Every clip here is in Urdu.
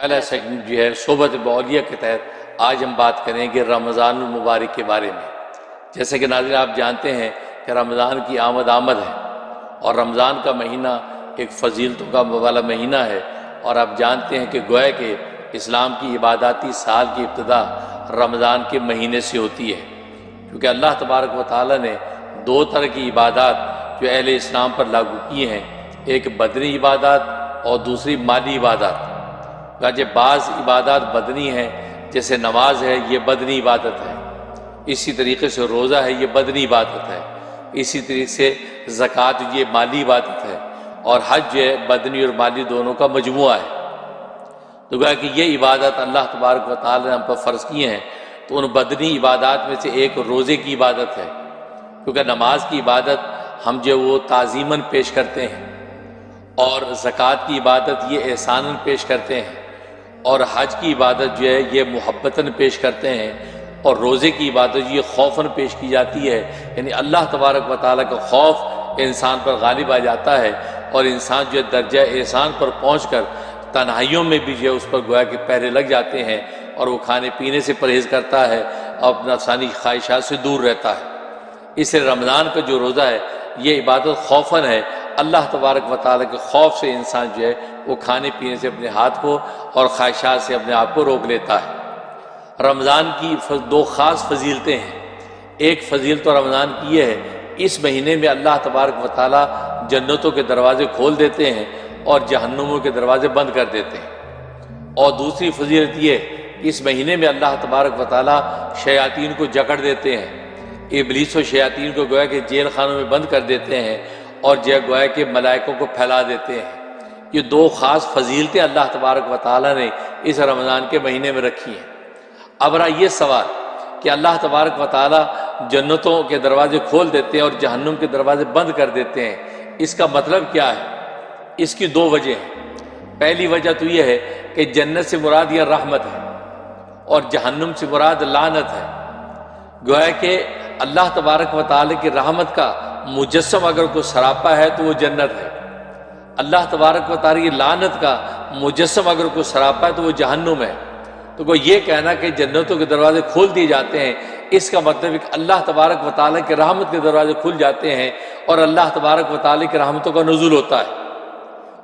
پہلا سیگمنٹ جو ہے صحبت باولیہ کے تحت آج ہم بات کریں گے رمضان المبارک کے بارے میں۔ جیسے کہ ناظرین آپ جانتے ہیں کہ رمضان کی آمد ہے اور رمضان کا مہینہ ایک فضیلتوں کا والا مہینہ ہے، اور آپ جانتے ہیں کہ گویا کہ اسلام کی عباداتی سال کی ابتدا رمضان کے مہینے سے ہوتی ہے، کیونکہ اللہ تبارک و تعالیٰ نے دو طرح کی عبادات جو اہل اسلام پر لاگو کی ہیں، ایک بدنی عبادات اور دوسری مالی عبادات۔ کہ بعض عبادات بدنی ہیں، جیسے نماز ہے، یہ بدنی عبادت ہے، اسی طریقے سے روزہ ہے، یہ بدنی عبادت ہے، اسی طریقے سے زکوٰۃ یہ مالی عبادت ہے، اور حج جو ہے بدنی اور مالی دونوں کا مجموعہ ہے۔ تو گویا کہ یہ عبادت اللہ تبارک و تعالی نے ہم پر فرض کی ہیں، تو ان بدنی عبادات میں سے ایک روزے کی عبادت ہے، کیونکہ نماز کی عبادت ہم جو وہ تعظیماً پیش کرتے ہیں، اور زکوٰۃ کی عبادت یہ احساناً پیش کرتے ہیں، اور حج کی عبادت جو ہے یہ محبتاً پیش کرتے ہیں، اور روزے کی عبادت یہ خوفاً پیش کی جاتی ہے، یعنی اللہ تبارک و تعالیٰ کا خوف انسان پر غالب آ جاتا ہے، اور انسان جو ہے درجہ احسان پر پہنچ کر تنہائیوں میں بھی جو ہے اس پر گویا کہ پہرے لگ جاتے ہیں، اور وہ کھانے پینے سے پرہیز کرتا ہے اور اپنا نفسانی خواہشات سے دور رہتا ہے۔ اس لیے رمضان کا جو روزہ ہے یہ عبادت خوفاً ہے، اللہ تبارک و تعالیٰ کے خوف سے انسان جو ہے وہ کھانے پینے سے اپنے ہاتھ کو اور خواہشات سے اپنے آپ کو روک لیتا ہے۔ رمضان کی دو خاص فضیلتیں ہیں۔ ایک فضیلت رمضان کی یہ ہے، اس مہینے میں اللہ تبارک و تعالیٰ جنتوں کے دروازے کھول دیتے ہیں اور جہنموں کے دروازے بند کر دیتے ہیں۔ اور دوسری فضیلت یہ ہے، اس مہینے میں اللہ تبارک و تعالیٰ شیاطین کو جکڑ دیتے ہیں، ابلیس و شیاطین کو گویا کہ جیل خانوں میں بند کر دیتے ہیں، اور گویا کہ ملائکوں کو پھیلا دیتے ہیں۔ یہ دو خاص فضیلتیں اللہ تبارک و تعالیٰ نے اس رمضان کے مہینے میں رکھی ہیں۔ اب رہا یہ سوال کہ اللہ تبارک و تعالیٰ جنتوں کے دروازے کھول دیتے ہیں اور جہنم کے دروازے بند کر دیتے ہیں، اس کا مطلب کیا ہے؟ اس کی دو وجہ ہیں۔ پہلی وجہ تو یہ ہے کہ جنت سے مراد یہ رحمت ہے، اور جہنم سے مراد لعنت ہے۔ گویا کہ اللہ تبارک و تعالیٰ کی رحمت کا مجسم اگر کوئی سراپا ہے تو وہ جنت ہے، اللہ تبارک و تعالیٰ کی لعنت کا مجسم اگر کوئی سراپا ہے تو وہ جہنم ہے۔ تو کوئی یہ کہنا کہ جنتوں کے دروازے کھول دیے جاتے ہیں، اس کا مطلب ہے کہ اللہ تبارک و تعالیٰ کی رحمت کے دروازے کھل جاتے ہیں، اور اللہ تبارک و تعالیٰ کی رحمتوں کا نزول ہوتا ہے،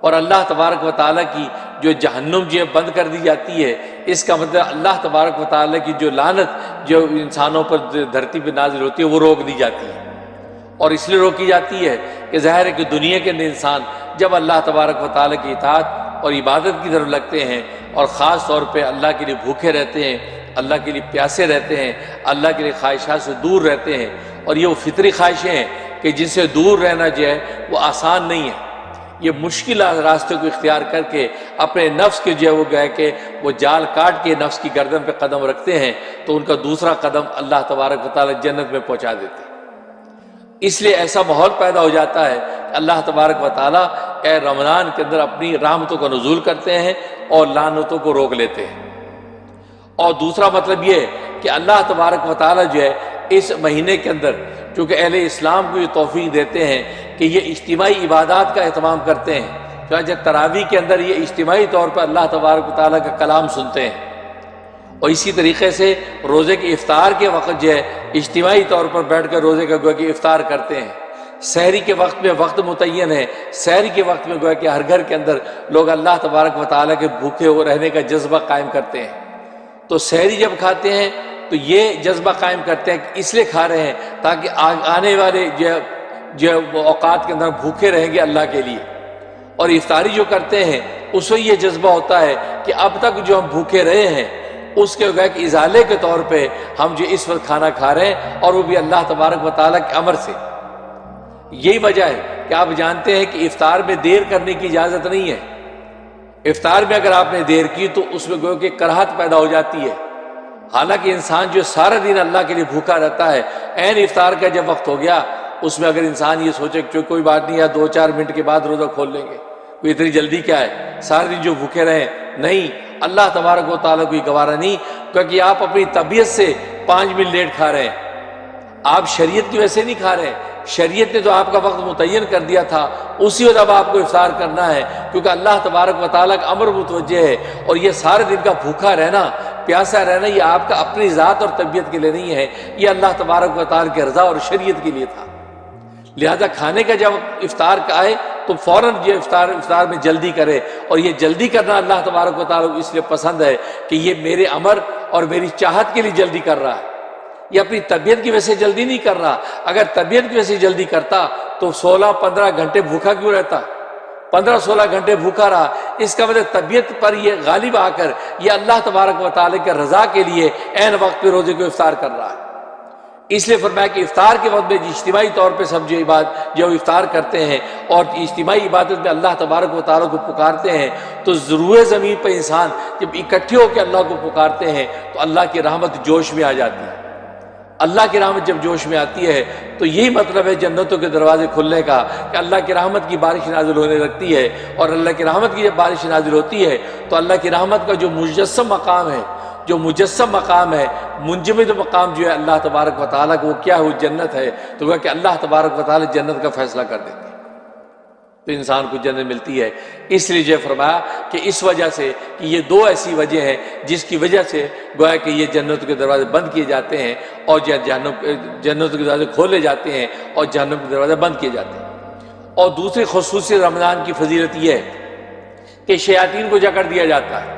اور اللہ تبارک و تعالیٰ کی جو جہنم جو بند کر دی جاتی ہے، اس کا مطلب اللہ تبارک و تعالیٰ کی جو لعنت جو انسانوں پر دھرتی پہ نازل ہوتی ہے وہ روک دی جاتی ہے۔ اور اس لیے روکی جاتی ہے کہ ظاہر ہے کہ دنیا کے اندر انسان جب اللہ تبارک و تعالیٰ کی اطاعت اور عبادت کی طرف لگتے ہیں، اور خاص طور پہ اللہ کے لیے بھوکے رہتے ہیں، اللہ کے لیے پیاسے رہتے ہیں، اللہ کے لیے خواہشات سے دور رہتے ہیں، اور یہ وہ فطری خواہشیں ہیں کہ جن سے دور رہنا جو ہے وہ آسان نہیں ہے، یہ مشکل راستے کو اختیار کر کے اپنے نفس کے جو ہے وہ گئے کہ وہ جال کاٹ کے نفس کی گردن پہ قدم رکھتے ہیں، تو ان کا دوسرا قدم اللہ تبارک و تعالیٰ جنت میں پہنچا دیتے ہیں۔ اس لیے ایسا ماحول پیدا ہو جاتا ہے کہ اللہ تبارک و تعالیٰ اے رمضان کے اندر اپنی رحمتوں کا نزول کرتے ہیں اور لعنتوں کو روک لیتے ہیں۔ اور دوسرا مطلب یہ ہے کہ اللہ تبارک و تعالیٰ جو ہے اس مہینے کے اندر چونکہ اہل اسلام کو یہ توفیق دیتے ہیں کہ یہ اجتماعی عبادات کا اہتمام کرتے ہیں، چنانچہ تراویح کے اندر یہ اجتماعی طور پر اللہ تبارک و تعالیٰ کا کلام سنتے ہیں، اور اسی طریقے سے روزے کے افطار کے وقت جو ہے اجتماعی طور پر بیٹھ کر روزے کا گویا کہ افطار کرتے ہیں۔ سحری کے وقت میں وقت متعین ہے، سحری کے وقت میں گویا کہ ہر گھر کے اندر لوگ اللہ تبارک و تعالیٰ کے بھوکے ہو رہنے کا جذبہ قائم کرتے ہیں۔ تو سحری جب کھاتے ہیں تو یہ جذبہ قائم کرتے ہیں کہ اس لیے کھا رہے ہیں تاکہ آنے والے جو اوقات کے اندر بھوکے رہیں گے اللہ کے لیے، اور افطاری جو کرتے ہیں اس میں یہ جذبہ ہوتا ہے کہ اب تک جو ہم بھوکے رہے ہیں اس کے گویا کہ ازالے کے طور پہ ہم جو اس وقت کھانا کھا رہے ہیں، اور وہ بھی اللہ تبارک و تعالیٰ کے امر سے۔ یہی وجہ ہے کہ آپ جانتے ہیں کہ افطار میں دیر کرنے کی اجازت نہیں ہے۔ افطار میں اگر آپ نے دیر کی تو اس میں گویا کہ کراہت پیدا ہو جاتی ہے، حالانکہ انسان جو سارا دن اللہ کے لیے بھوکا رہتا ہے، عین افطار کا جب وقت ہو گیا اس میں اگر انسان یہ سوچے کہ کوئی بات نہیں ہے 2-4 منٹ کے بعد روزہ کھول لیں گے، کوئی اتنی جلدی کیا ہے، سارے دن جو بھوکے رہیں، نہیں، اللہ تبارک و تعالیٰ کو یہ گوارا نہیں، کیونکہ آپ اپنی طبیعت سے 5 منٹ لیٹ کھا رہے ہیں، آپ شریعت کی وجہ سے نہیں کھا رہے ہیں، شریعت نے تو آپ کا وقت متعین کر دیا تھا، اسی وقت اب آپ کو افطار کرنا ہے، کیونکہ اللہ تبارک و تعالیٰ کا امر متوجہ ہے۔ اور یہ سارے دن کا بھوکا رہنا، پیاسا رہنا، یہ آپ کا اپنی ذات اور طبیعت کے لیے نہیں ہے، یہ اللہ تبارک و تعالیٰ کی رضا اور شریعت کے لیے تھا۔ لہذا کھانے کا جب افطار کا آئے تو فوراً یہ افطار میں جلدی کرے، اور یہ جلدی کرنا اللہ تبارک و تعالیٰ کو اس لیے پسند ہے کہ یہ میرے امر اور میری چاہت کے لیے جلدی کر رہا ہے، یہ اپنی طبیعت کی وجہ سے جلدی نہیں کر رہا۔ اگر طبیعت کی وجہ سے جلدی کرتا تو 16-15 گھنٹے بھوکا کیوں رہتا؟ 15-16 گھنٹے بھوکا رہا، اس کا مطلب طبیعت پر یہ غالب آ کر یہ اللہ تبارک و تعالیٰ کے رضا کے لیے عین وقت پہ روزے کو افطار کر رہا ہے۔ اس لیے فرمایا کہ افطار کے وقت میں اجتماعی طور پہ سب جو افطار کرتے ہیں اور اجتماعی عبادت میں اللہ تبارک و تعالیٰ کو پکارتے ہیں، تو ضرور زمین پر انسان جب اکٹھے ہو کے اللہ کو پکارتے ہیں تو اللہ کی رحمت جوش میں آ جاتی ہے۔ اللہ کی رحمت جب جوش میں آتی ہے تو یہی مطلب ہے جنتوں کے دروازے کھلنے کا، کہ اللہ کی رحمت کی بارش نازل ہونے لگتی ہے، اور اللہ کی رحمت کی جب بارش نازل ہوتی ہے تو اللہ کی رحمت کا جو مجسم مقام ہے، جو مجسم مقام ہے، منجمد مقام جو ہے اللہ تبارک و تعالیٰ کو، وہ کیا ہے؟ وہ جنت ہے۔ تو وہ کہ اللہ تبارک و تعالیٰ جنت کا فیصلہ کر دیتے ہیں تو انسان کو جنت ملتی ہے۔ اس لیے جو فرمایا کہ اس وجہ سے کہ یہ دو ایسی وجہ ہیں جس کی وجہ سے گویا کہ یہ جنت کے دروازے بند کیے جاتے ہیں اور جنت کے دروازے کھولے جاتے ہیں اور جہنم کے دروازے بند کیے جاتے ہیں۔ اور دوسری خصوصی رمضان کی فضیلت یہ ہے کہ شیاطین کو جکڑ دیا جاتا ہے،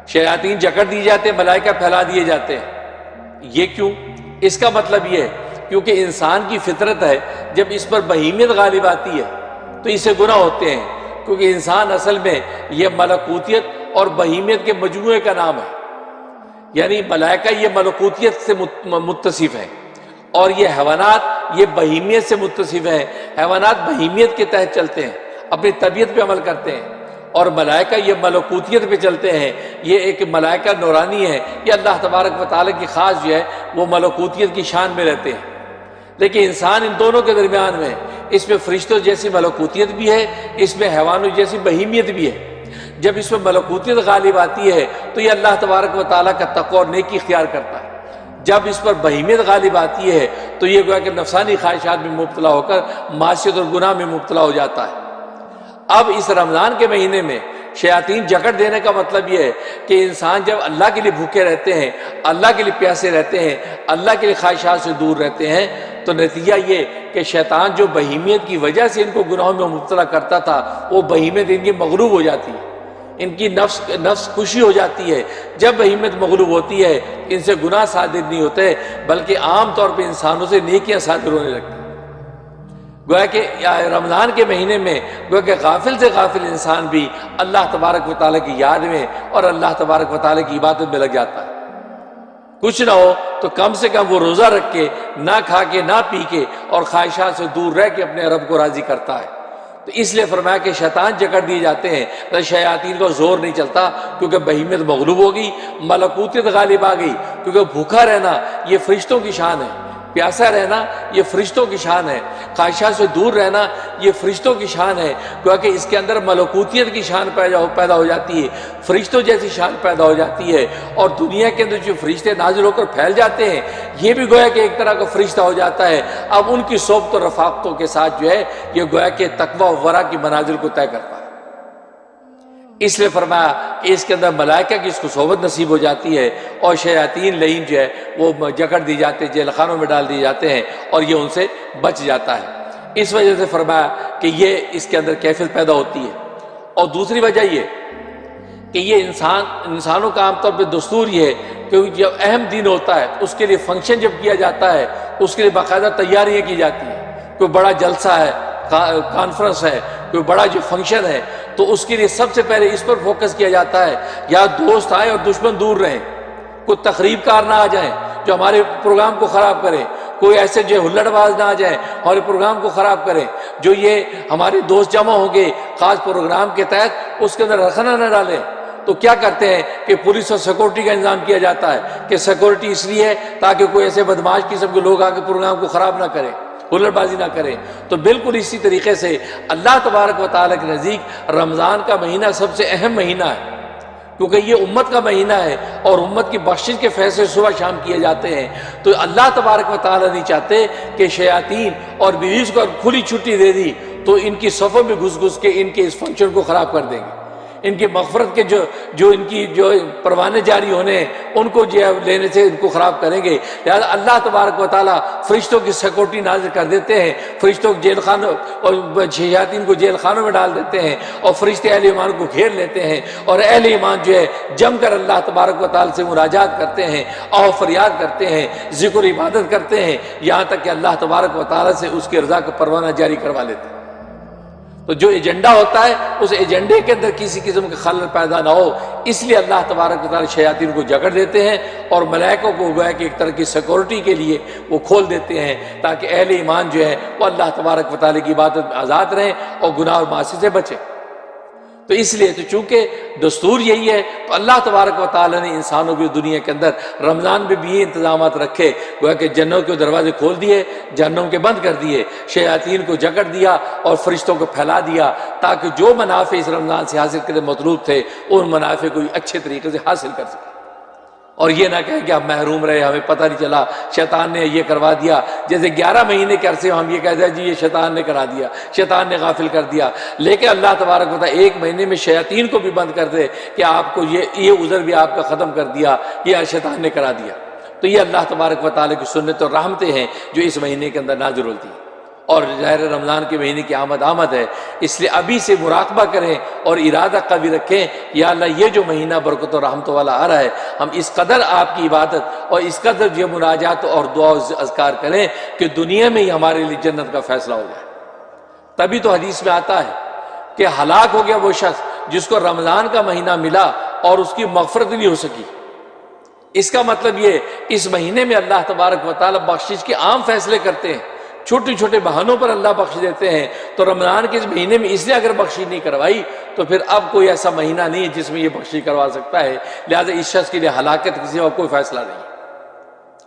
شیاطین جکڑ دیے جاتے ہیں، ملائکہ پھیلا دیے جاتے ہیں۔ یہ کیوں؟ اس کا مطلب یہ ہے کیونکہ انسان کی فطرت ہے جب اس پر بہیمیت غالب آتی ہے تو اسے گناہ ہوتے ہیں، کیونکہ انسان اصل میں یہ ملکوتیت اور بہیمیت کے مجموعے کا نام ہے۔ یعنی ملائکہ یہ ملکوتیت سے متصف ہیں اور یہ حیوانات یہ بہیمیت سے متصف ہیں۔ حیوانات بہیمیت کے تحت چلتے ہیں، اپنی طبیعت پہ عمل کرتے ہیں، اور ملائکہ یہ ملکوتیت پہ چلتے ہیں۔ یہ ایک ملائکہ نورانی ہے، یہ اللہ تبارک و تعالیٰ کی خاص جو ہے وہ ملکوتیت کی شان میں رہتے ہیں۔ لیکن انسان ان دونوں کے درمیان میں، اس میں فرشتوں جیسی ملکوتیت بھی ہے، اس میں حیوانوں جیسی بہیمیت بھی ہے۔ جب اس میں ملکوتیت غالب آتی ہے تو یہ اللہ تبارک و تعالیٰ کا تقوی اور نیکی اختیار کرتا ہے۔ جب اس پر بہیمیت غالب آتی ہے تو یہ گویا کہ نفسانی خواہشات میں مبتلا ہو کر معصیت اور گناہ میں مبتلا ہو جاتا ہے۔ اب اس رمضان کے مہینے میں شیاطین جکڑ دینے کا مطلب یہ ہے کہ انسان جب اللہ کے لیے بھوکے رہتے ہیں، اللہ کے لیے پیاسے رہتے ہیں، اللہ کے لیے خواہشات سے دور رہتے ہیں، تو نتیجہ یہ کہ شیطان جو بہیمیت کی وجہ سے ان کو گناہوں میں مبتلا کرتا تھا، وہ بہیمیت ان کی مغلوب ہو جاتی ہے، ان کی نفس خوشی ہو جاتی ہے۔ جب بہیمیت مغلوب ہوتی ہے ان سے گناہ صادر نہیں ہوتے، بلکہ عام طور پہ انسانوں سے نیکیاں صادر ہونے لگتی ہیں۔ گویا کہ رمضان کے مہینے میں گویا کہ غافل سے غافل انسان بھی اللہ تبارک و تعالیٰ کی یاد میں اور اللہ تبارک و تعالیٰ کی عبادت میں لگ جاتا ہے۔ کچھ نہ ہو تو کم سے کم وہ روزہ رکھ کے، نہ کھا کے، نہ پی کے، اور خواہشات سے دور رہ کے اپنے رب کو راضی کرتا ہے۔ تو اس لیے فرمایا کہ شیطان جکڑ دیے جاتے ہیں، تو شیاطین کو زور نہیں چلتا، کیونکہ بہیمیت مغلوب ہوگی، ملکوتیت غالب آ گئی، کیونکہ بھوکا رہنا یہ فرشتوں کی شان ہے، پیاسا رہنا یہ فرشتوں کی شان ہے، خواہشات سے دور رہنا یہ فرشتوں کی شان ہے، کیونکہ اس کے اندر ملکوتیت کی شان پیدا ہو جاتی ہے، فرشتوں جیسی شان پیدا ہو جاتی ہے، اور دنیا کے اندر جو فرشتے نازل ہو کر پھیل جاتے ہیں یہ بھی گویا کہ ایک طرح کا فرشتہ ہو جاتا ہے۔ اب ان کی صحبت و رفاقتوں کے ساتھ جو ہے یہ گویا کہ تقوی و ورع کی منازل کو طے کرتا ہے۔ اس لیے فرمایا کہ اس کے اندر ملائکہ کی اس کو صحبت نصیب ہو جاتی ہے، اور شیاطین لعین جو ہے وہ جکڑ دی جاتے ہیں، جیل خانوں میں ڈال دیے جاتے ہیں، اور یہ ان سے بچ جاتا ہے۔ اس وجہ سے فرمایا کہ یہ اس کے اندر کیفیت پیدا ہوتی ہے۔ اور دوسری وجہ یہ کہ یہ انسانوں کا عام طور پہ دستور یہ ہے کہ جب اہم دن ہوتا ہے اس کے لیے فنکشن جب کیا جاتا ہے اس کے لیے باقاعدہ تیاریاں کی جاتی ہیں۔ کوئی بڑا جلسہ ہے، کانفرنس ہے، کوئی بڑا جو فنکشن ہے، تو اس کے لیے سب سے پہلے اس پر فوکس کیا جاتا ہے، یا دوست آئے اور دشمن دور رہیں، کوئی تقریب کار نہ آ جائیں جو ہمارے پروگرام کو خراب کریں، کوئی ایسے جو ہلڑ باز نہ آ جائیں ہمارے پروگرام کو خراب کریں، جو یہ ہمارے دوست جمع ہوں گے خاص پروگرام کے تحت اس کے اندر رخنہ نہ ڈالیں۔ تو کیا کرتے ہیں کہ پولیس اور سیکورٹی کا انتظام کیا جاتا ہے کہ سیکورٹی اس لیے ہے تاکہ کوئی ایسے بدماش قسم کے لوگ آ کے پروگرام کو خراب نہ کریں، ہلڑ بازی نہ کریں۔ تو بالکل اسی طریقے سے اللہ تبارک و تعالیٰ کے نزدیک رمضان کا مہینہ سب سے اہم مہینہ ہے، کیونکہ یہ امت کا مہینہ ہے اور امت کی بخشش کے فیصلے صبح شام کیے جاتے ہیں، تو اللہ تبارک و تعالیٰ نہیں چاہتے کہ شیاطین اور ابلیس کو کھلی چھٹی دے دی تو ان کی صفوں میں گھس گھس کے ان کے اس فنکشن کو خراب کر دیں گے، ان کی مغفرت کے جو ان کی جو پروانے جاری ہونے ہیں ان کو لینے سے ان کو خراب کریں گے۔ لہذا اللہ تبارک و تعالیٰ فرشتوں کی سیکورٹی نازل کر دیتے ہیں، فرشتوں جیل خانوں اور شیاطین کو جیل خانوں میں ڈال دیتے ہیں، اور فرشتے اہل ایمان کو گھیر لیتے ہیں، اور اہل ایمان جو ہے جم کر اللہ تبارک و تعالیٰ سے مناجات کرتے ہیں، آہ فریاد کرتے ہیں، ذکر عبادت کرتے ہیں، یہاں تک کہ اللہ تبارک و تعالیٰ سے اس کی رضا کا پروانہ جاری کروا لیتے ہیں۔ تو جو ایجنڈا ہوتا ہے اس ایجنڈے کے اندر کسی قسم کا خلل پیدا نہ ہو، اس لیے اللہ تبارک و تعالیٰ شیاطین کو جکڑ دیتے ہیں اور ملائکوں کو گویا کہ ایک طرح کی سیکورٹی کے لیے وہ کھول دیتے ہیں تاکہ اہل ایمان جو ہے وہ اللہ تبارک و تعالیٰ کی عبادت میں آزاد رہیں اور گناہ اور معاصی سے بچیں۔ تو اس لیے تو چونکہ دستور یہی ہے تو اللہ تبارک و تعالیٰ نے انسانوں کی دنیا کے اندر رمضان میں بھی یہ انتظامات رکھے، گویا کہ جنوں کے دروازے کھول دیے، جہنم کے بند کر دیے، شیاطین کو جکڑ دیا اور فرشتوں کو پھیلا دیا تاکہ جو منافع اس رمضان سے حاصل کرنے مطلوب تھے ان منافع کو اچھے طریقے سے حاصل کر سکے، اور یہ نہ کہیں کہ آپ محروم رہے، ہمیں پتہ نہیں چلا، شیطان نے یہ کروا دیا۔ جیسے 11 مہینے کے عرصے ہم یہ کہتے ہیں جی یہ شیطان نے کرا دیا، شیطان نے غافل کر دیا، لیکن اللہ تبارک و تعالیٰ ایک مہینے میں شیاطین کو بھی بند کر دے کہ آپ کو یہ عذر بھی آپ کا ختم کر دیا، یہ شیطان نے کرا دیا۔ تو یہ اللہ تبارک و تعالیٰ کی سنت اور رحمتیں ہیں جو اس مہینے کے اندر نازل ہوتی ہیں، اور ظاہر رمضان کے مہینے کی آمد ہے، اس لیے ابھی سے مراقبہ کریں اور ارادہ قوی رکھیں، یا اللہ یہ جو مہینہ برکت و رحمت والا آ رہا ہے ہم اس قدر آپ کی عبادت اور اس قدر جو مناجات اور دعا و اذکار کریں کہ دنیا میں ہی ہمارے لیے جنت کا فیصلہ ہو جائے۔ تبھی تو حدیث میں آتا ہے کہ ہلاک ہو گیا وہ شخص جس کو رمضان کا مہینہ ملا اور اس کی مغفرت نہیں ہو سکی۔ اس کا مطلب یہ اس مہینے میں اللہ تبارک و تعالیٰ بخشش کے عام فیصلے کرتے ہیں، چھوٹے چھوٹے بہانوں پر اللہ بخش دیتے ہیں، تو رمضان کے اس مہینے میں اس نے اگر بخشش نہیں کروائی تو پھر اب کوئی ایسا مہینہ نہیں ہے جس میں یہ بخشش کروا سکتا ہے، لہذا اس شخص کے لیے ہلاکت کسی اور کوئی فیصلہ نہیں۔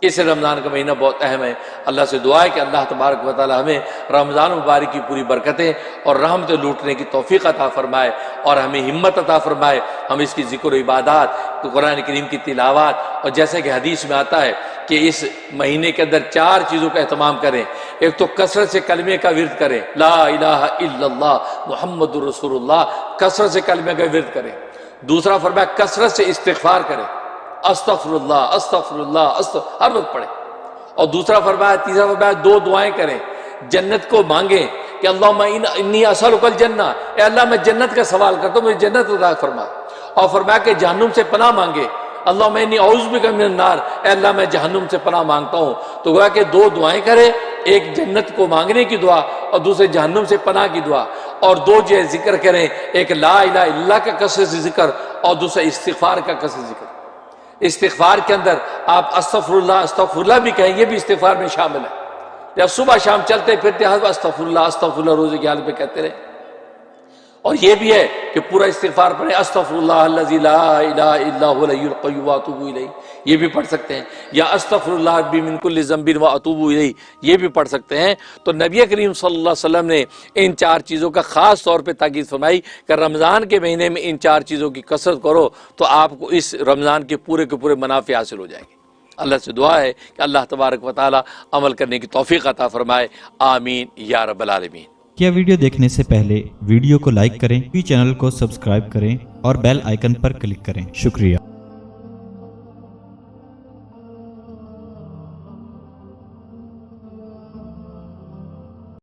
اس رمضان کا مہینہ بہت اہم ہے، اللہ سے دعا ہے کہ اللہ تبارک و تعالی ہمیں رمضان مبارک کی پوری برکتیں اور رحمتیں لوٹنے کی توفیق عطا فرمائے اور ہمیں ہمت عطا فرمائے، ہم اس کی ذکر و عبادات، قرآن کریم کی تلاوات، اور جیسے کہ حدیث میں آتا ہے کہ اس مہینے کے اندر 4 چیزوں کا اہتمام کریں۔ ایک تو کثرت سے کلمے کا ورد کریں، لا الہ الا اللہ محمد رسول اللہ، کثرت سے کلمے کا ورد کریں۔ دوسرا فرمایا کثرت سے استغفار کریں، استغفر اللہ استغفر اللہ ہر وقت پڑھیں۔ اور دوسرا فرمایا، تیسرا فرمایا 2 دعائیں کریں، جنت کو مانگیں کہ اللہم انی اسألک الجنہ، اے اللہ میں جنت کا سوال کرتا ہوں، مجھے جنت عطا فرما۔ اور فرمایا کہ جہنم سے پناہ مانگے، اللہم انی اعوذ بک من النار، اے اللہ میں جہنم سے پناہ مانگتا ہوں۔ تو گویا کہ 2 دعائیں کریں، ایک جنت کو مانگنے کی دعا اور دوسرے جہنم سے پناہ کی دعا، اور 2 جو ذکر کریں، ایک لا الہ الا اللہ کا کثرت سے ذکر اور دوسرا استغفار کا کثرت ذکر۔ استغفار کے اندر آپ استغفر اللہ بھی کہیں، یہ بھی استغفار میں شامل ہے۔ یا صبح شام چلتے پھرتے استغفر اللہ روزے کے حال پہ کہتے رہے۔ اور یہ بھی ہے کہ پورا استغفار پڑھیں، استغفر اللہ الذی لا الہ الا هو الحی القیوم واتوب الیہ، یہ بھی پڑھ سکتے ہیں، یا استغفر اللہ ربی من کل ذنب واتوب الیہ، یہ بھی پڑھ سکتے ہیں۔ تو نبی کریم صلی اللہ علیہ وسلم نے ان 4 چیزوں کا خاص طور پہ تاکید فرمائی کہ رمضان کے مہینے میں ان 4 چیزوں کی کثرت کرو تو آپ کو اس رمضان کے پورے منافع حاصل ہو جائیں گے۔ اللہ سے دعا ہے کہ اللہ تبارک و تعالی عمل کرنے کی توفیق عطا فرمائے، آمین یا رب العالمین۔ کیا ویڈیو دیکھنے سے پہلے ویڈیو کو لائک کریں، چینل کو سبسکرائب کریں اور بیل آئیکن پر کلک کریں۔ شکریہ۔